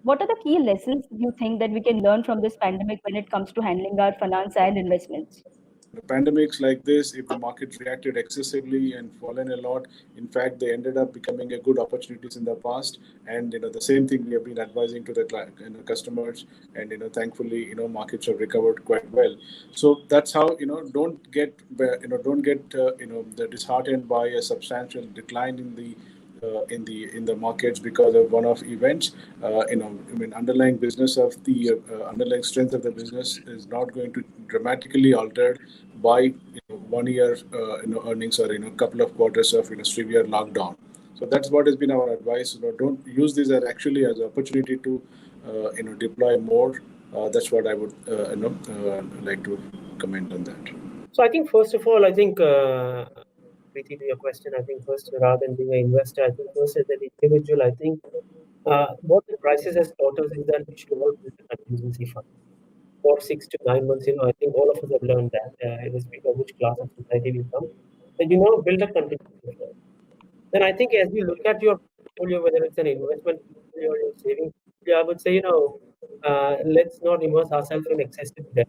What are the key lessons you think that we can learn from this pandemic when it comes to handling our finance and investments? Pandemics like this, if the market reacted excessively and fallen a lot, in fact, they ended up becoming a good opportunities in the past. And the same thing we have been advising to the customers, and thankfully, markets have recovered quite well. So that's how don't get disheartened by a substantial decline in the markets because of one-off events. I mean, underlying business of the underlying strength of the business is not going to dramatically altered by 1 year earnings or couple of quarters of severe lockdown. So that's what has been our advice. Don't use this as actually as an opportunity to deploy more. That's what I would like to comment on that. So I think first of all, I think Preeti, to your question, I think first rather than being an investor, I think first as an individual, I think what the crisis has taught us is that we should all build a contingency fund for 6 to 9 months. I think all of us have learned that, irrespective of which class of society we come, that build a contingency fund. Then I think as you look at your portfolio, whether it's an investment portfolio or your savings portfolio, I would say, let's not immerse ourselves in excessive debt.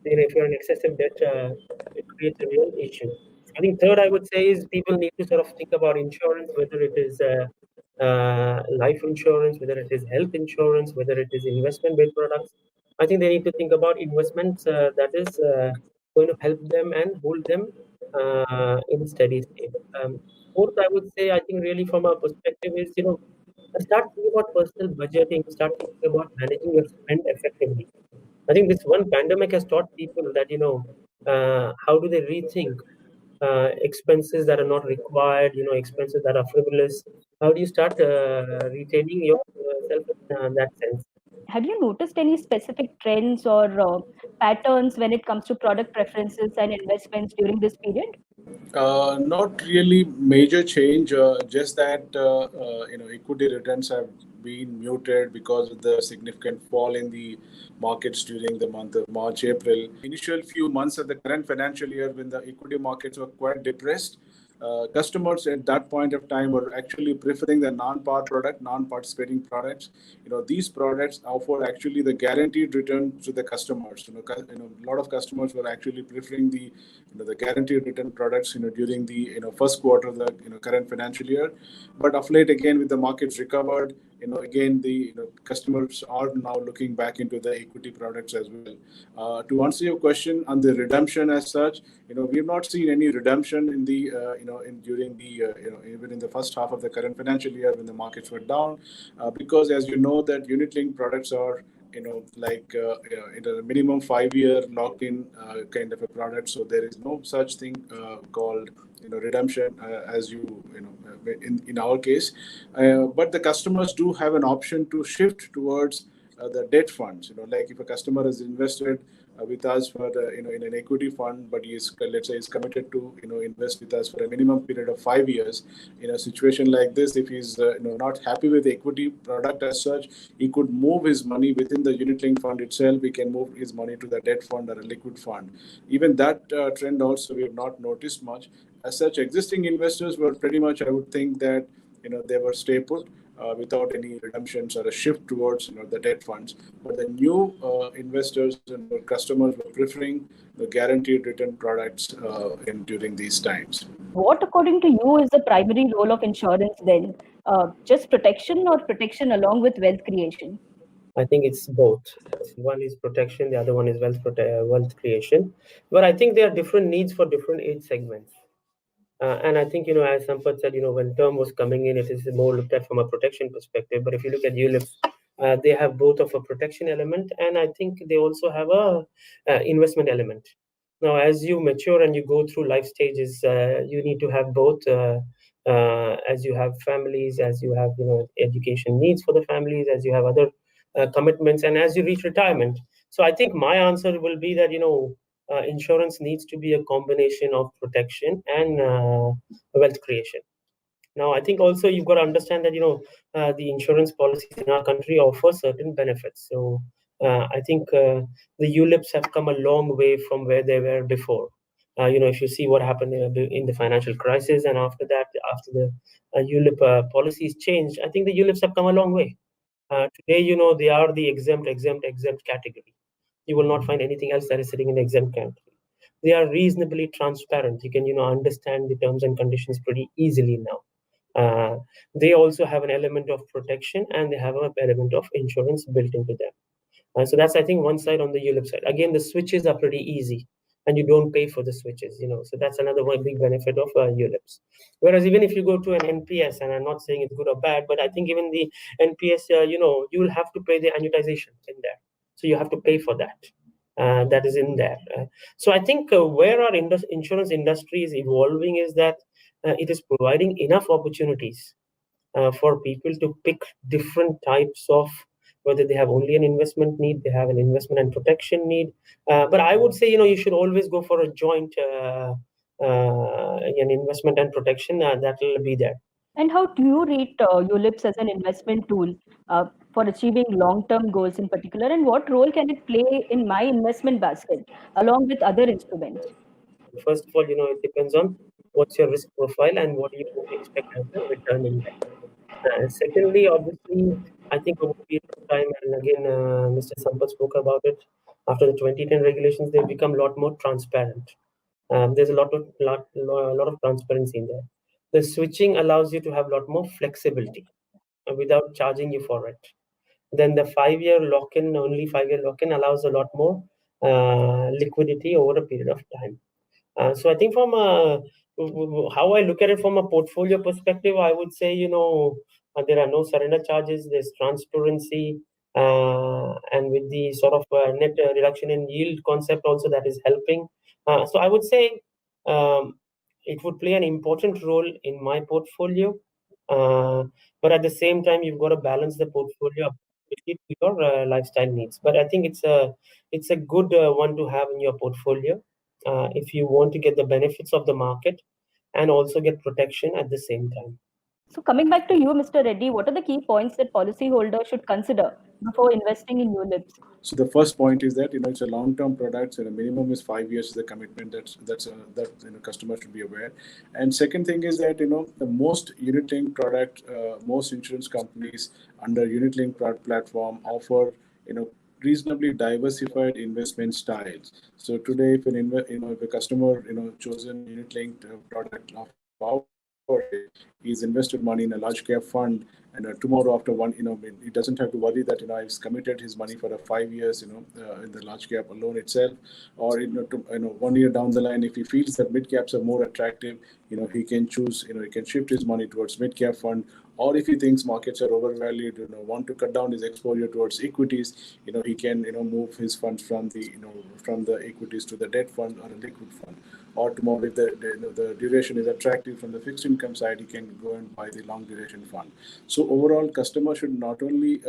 If you're in excessive debt, it creates a real issue. I think third, I would say, is people need to sort of think about insurance, whether it is life insurance, whether it is health insurance, whether it is investment-based products. I think they need to think about investments that is going to help them and hold them in steady state. Fourth, I would say, I think really from our perspective is, start thinking about personal budgeting, start thinking about managing your spend effectively. I think this one pandemic has taught people that, how do they rethink expenses that are not required, expenses that are frivolous. How do you start retaining yourself in that sense? Have you noticed any specific trends or patterns when it comes to product preferences and investments during this period? Not really major change. Just that equity returns have been muted because of the significant fall in the markets during the month of March, April. Initial few months of the current financial year, when the equity markets were quite depressed, customers at that point of time were actually preferring the non-participating products. These products offer actually the guaranteed return to the customers. A lot of customers were actually preferring the guaranteed return products during the first quarter of the current financial year. But of late, again, with the markets recovered, again the customers are now looking back into the equity products as well. To answer your question on the redemption as such, we have not seen any redemption in the during the even in the first half of the current financial year when the markets were down, because as you know that unit linked products are a minimum 5 year lock-in kind of a product. So there is no such thing called redemption as in our case. But the customers do have an option to shift towards the debt funds. Like if a customer has invested with us for in an equity fund, but let's say is committed to invest with us for a minimum period of 5 years. In a situation like this, if he's not happy with the equity product as such, he could move his money within the unit linked fund itself. He can move his money to the debt fund or a liquid fund. Even that trend also we have not noticed much. As such, existing investors were pretty much, I would think that they were stay put without any redemptions or a shift towards the debt funds. But the new investors and customers were preferring the guaranteed return products during these times. What, according to you, is the primary role of insurance then? Just protection or protection along with wealth creation? I think it's both. One is protection, the other one is wealth creation. But I think there are different needs for different age segments. And I think, as Sampath said, when term was coming in, it is more looked at from a protection perspective. But if you look at ULIPs, they have both of a protection element, and I think they also have a investment element. Now, as you mature and you go through life stages, you need to have both. As you have families, as you have education needs for the families, as you have other commitments, and as you reach retirement. So I think my answer will be that insurance needs to be a combination of protection and wealth creation. Now, I think also you've got to understand that the insurance policies in our country offer certain benefits. So I think the ULIPs have come a long way from where they were before. If you see what happened in the financial crisis, and after that, after the ULIP policies changed, I think the ULIPs have come a long way. Today, they are the exempt category. You will not find anything else that is sitting in the exempt category. They are reasonably transparent. You can, understand the terms and conditions pretty easily now. They also have an element of protection, and they have an element of insurance built into them. So that's, I think, one side. On the ULIP side, again, the switches are pretty easy, and you don't pay for the switches. So that's another one big benefit of ULIPs. Whereas even if you go to an NPS, and I'm not saying it's good or bad, but I think even the NPS, you will have to pay the annuitization in there. So you have to pay for that. That is in there. So I think where our insurance industry is evolving is that it is providing enough opportunities for people to pick different types of, whether they have only an investment need, they have an investment and protection need. But I would say, you should always go for a joint an investment and protection that will be there. And how do you rate ULIPs as an investment tool for achieving long-term goals in particular? And what role can it play in my investment basket along with other instruments? First of all, it depends on what's your risk profile and what you expect as a return in that. Secondly, obviously, I think over a period of time, and again, Mr. Sampath spoke about it, after the 2010 regulations, they've become a lot more transparent. There's a lot of transparency in there. The switching allows you to have a lot more flexibility without charging you for it. Then the 5-year lock-in, only 5-year lock-in, allows a lot more liquidity over a period of time. So I think from how I look at it from a portfolio perspective, I would say, there are no surrender charges, there's transparency, and with the sort of net reduction in yield concept also, that is helping. So I would say it would play an important role in my portfolio. But at the same time, you've got to balance the portfolio with your lifestyle needs. But I think it's a good one to have in your portfolio if you want to get the benefits of the market and also get protection at the same time. So coming back to you, Mr. Reddy, what are the key points that policyholders should consider before investing in ULIPs? So the first point is that it's a long-term product, so the minimum is 5 years is the commitment that customer should be aware. And second thing is that the most unit-linked product, most insurance companies under unit-linked platform offer reasonably diversified investment styles. So today, if a customer chosen unit-linked product of our, he's invested money in a large cap fund, and tomorrow after one, he doesn't have to worry that he's committed his money for 5 years, in the large cap alone itself, or 1 year down the line, if he feels that mid caps are more attractive, he can choose, he can shift his money towards mid cap fund, or if he thinks markets are overvalued, want to cut down his exposure towards equities, he can move his funds from the equities to the debt fund or a liquid fund. Or tomorrow, if the duration is attractive from the fixed income side, he can go and buy the long duration fund. So overall, customer should not only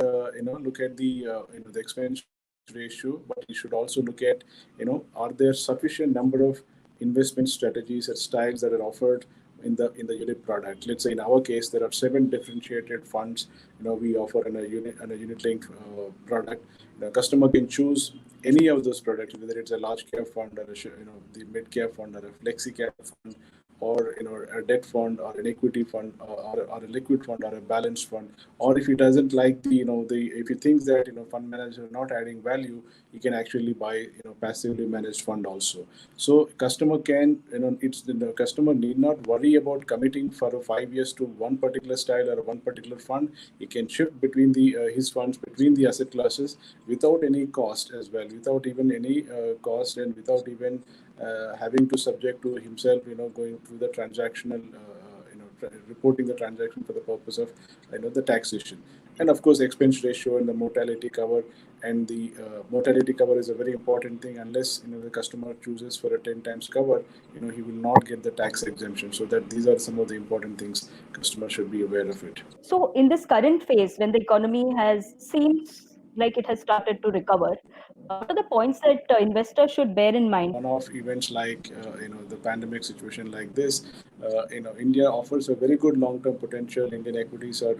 look at the the expense ratio, but he should also look at are there sufficient number of investment strategies and styles that are offered in the unit product. Let's say in our case, there are 7 differentiated funds we offer in a unit linked product. Customer can choose any of those products, whether it's a large cap fund or the mid cap fund or a flexi cap fund, or a debt fund or an equity fund or a liquid fund or a balanced fund. Or if he doesn't like if he thinks that fund manager are not adding value, he can actually buy passively managed fund also. So customer can the customer need not worry about committing for 5 years to one particular style or one particular fund. He can shift between his funds between the asset classes without any cost as well, without even any cost, and without even having to subject to himself, going through the transactional, reporting the transaction for the purpose of, the taxation. And of course, expense ratio and the mortality cover. And the mortality cover is a very important thing. Unless the customer chooses for a 10 times cover, he will not get the tax exemption. So that these are some of the important things customer should be aware of it. So in this current phase, when the economy has seems like it has started to recover. What are the points that investors should bear in mind? One-off events like the pandemic situation like this, India offers a very good long-term potential. Indian equities are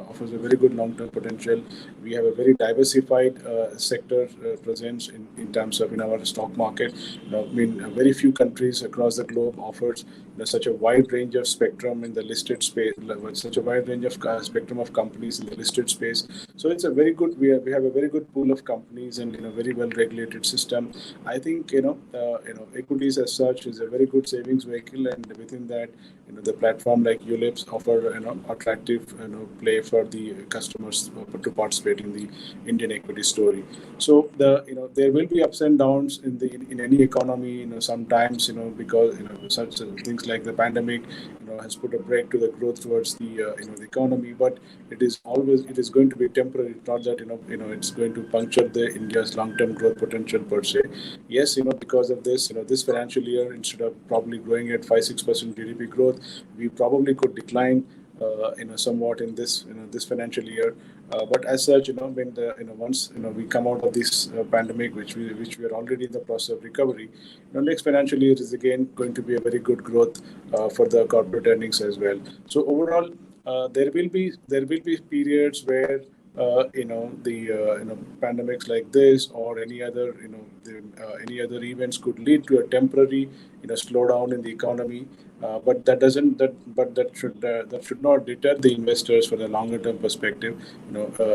offers a very good long-term potential. We have a very diversified sector presence in terms of in our stock market. Very few countries across the globe offers such a wide range of spectrum in the listed space, such a wide range of spectrum of companies in the listed space. So it's a very good. We have a very good pool of companies and very well regulated system. I think equities as such is a very good savings vehicle, and within that, the platform like ULIPs offer attractive play for the customers to participate in the Indian equity story. So there will be ups and downs in any economy. Sometimes because such things like the pandemic has put a brake to the growth towards the economy, but it is going to be temporary. It's not that it's going to puncture the India's long-term growth potential per se. Yes, because of this, this financial year, instead of probably growing at 5-6% GDP growth, we probably could decline somewhat in this financial year. But as such, when once we come out of this pandemic, which we are already in the process of recovery, next financial year is again going to be a very good growth for the corporate earnings as well. So overall, there will be periods where pandemics like this or any other any other events could lead to a temporary slowdown in the economy, but that should not deter the investors for the longer term perspective.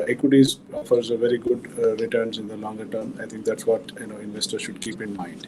Equities offers a very good returns in the longer term. I think that's what investors should keep in mind.